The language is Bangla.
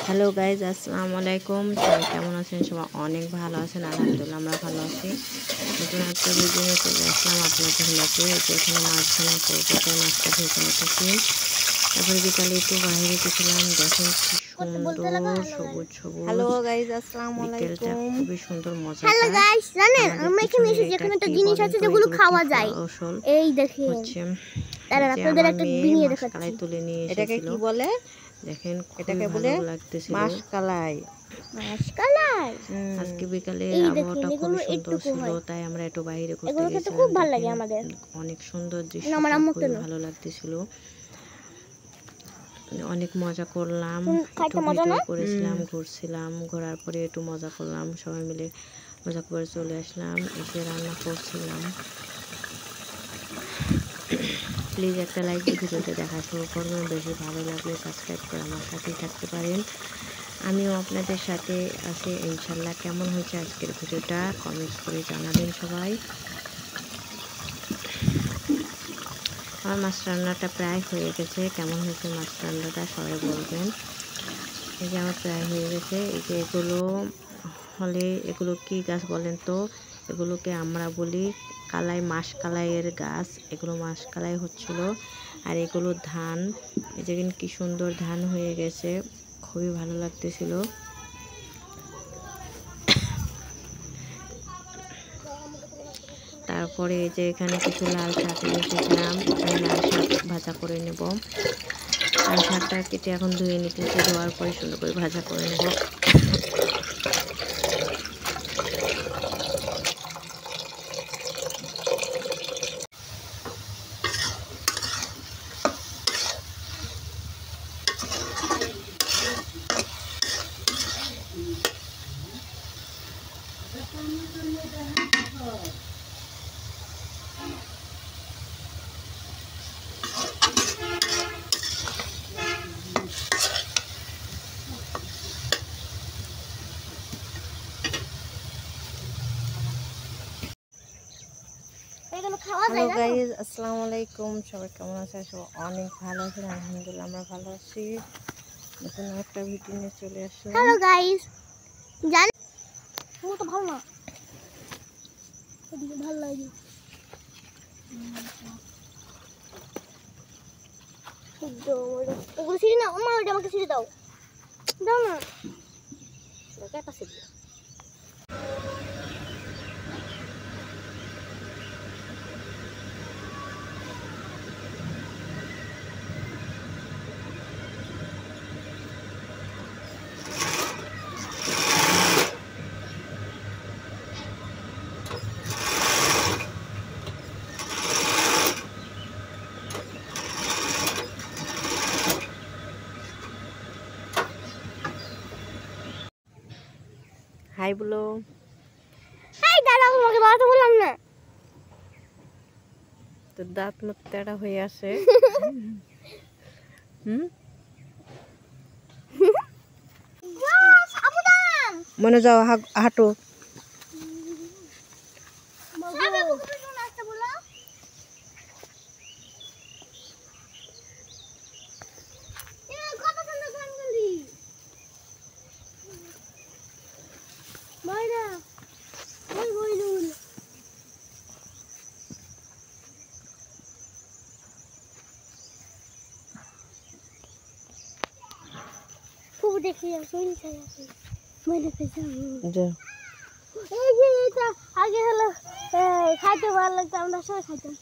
হ্যালো গাইজ, আসসালামু আলাইকুম। সবাই কেমন আছেন? সবাই অনেক ভালো আছেন, আলহামদুলিল্লাহ আমরা ভালো আছি। নতুন একটা ভিডিও নিয়ে চলে আসলাম আপনাদের কাছে। এখানে মাছ ভাঙা করবো, তাই মাছটা ভেজে নিতেছি। তারপরে বিকালে একটু বাইরে গেছিলাম, দেখেন কি সুন্দর সবুজ সবুজ। হ্যালো গাইজ, আসসালামু বিকেলটা আলাইকুম। খুবই সুন্দর মজা। হ্যালো গাইস, জানেন আমরা এখানে এসেছি যেখানে একটা জিনিস আছে যেগুলো খাওয়া যায়। এই দেখেন, হচ্ছে তারা আপনাদের একটা বিনিয়ে দেখাচ্ছি। তুলে নিয়ে এটাকে এসেছিল, কি বলে? দেখেন এটাকে খুবই বলে ভালো লাগতেছিল। মাশকালাই। মাশকালাই। আজকে বিকালে এই আবহাওয়াটা দেখেন, খুবই এগুলো সুন্দর একটু ছিল, হয়। তাই আমরা একটু বাইরে ঘুরতে এগুলো খেতে গেছিলাম। খুব ভালো লাগে দেখেন আমাদের। অনেক সুন্দর আমার দৃশ্যটা, আম্মু খুবই কেন ভালো লাগতেছিল। অনেক মজা করলাম, একটু খাইতে মজা ভিডিও না? করেছিলাম, ঘুরছিলাম, ঘোরার পরে একটু মজা করলাম, সবাই মিলে মজা করে চলে আসলাম। এসে রান্না করছিলাম। প্লিজ একটা লাইক দিয়ে ভিডিওটা দেখা শুরু করবেন। বেশি ভালো লাগলে সাবস্ক্রাইব করে আমার সাথেই থাকতে পারেন। আমিও আপনাদের সাথে আছি ইনশাল্লাহ। কেমন হয়েছে আজকের ভিডিওটা কমেন্টস করে জানাবেন সবাই। আমার মাছ রান্নাটা প্রায় হয়ে গেছে। কেমন হয়েছে মাছ রান্নাটা সবাই বলবেন। এই যে আমার প্রায় হয়ে গেছে। এই যে এগুলো হলে, এগুলো কি গাছ বলেন তো? এগুলোকে আমরা বলি কালাই, মাসকালাইয়ের গাছ। এগুলো মাসকালাই হচ্ছিল। আর এগুলো ধান। এই যে কি সুন্দর ধান হয়ে গেছে, খুবই ভালো লাগতেছিল। তারপরে এই যে এখানে কিছু লাল শাক নিয়ে এসেছিলাম, এখানে লাল শাক ভাজা করে নেব। লাল শাকটা কেটে এখন ধুয়ে নিতেছি, ধোয়ার পরে সুন্দর করে ভাজা করে নেব। হ্যালো গাইজ, আসসালামু আলাইকুম। সবাই কেমন আছেন? সবাই অনেক ভালো আছেন, আলহামদুলিল্লাহ আমরা ভালো আছি। নতুন একটা ভিডিও নিয়ে চলে আসলাম। হ্যালো গাইস, জান তো ভালো না, এদিকে ভালো লাগে। ওগুলো ছিঁড়ে না, মা ওটা আমাকে ছিঁড়ে দাও, দাও না। ওটা একটা ছিঁড়ে দাও। হাই বলো। এই দাঁড়াও, আমাকে বাড়াতে বললাম না। তো দাঁত মুখ তেড়া হয়ে আসে। মনে যাও হাঁটো। দেখি যা। এই যে এটা আগে হলো খাইতে ভালো লাগতো, আমরা সবাই খাইতাম।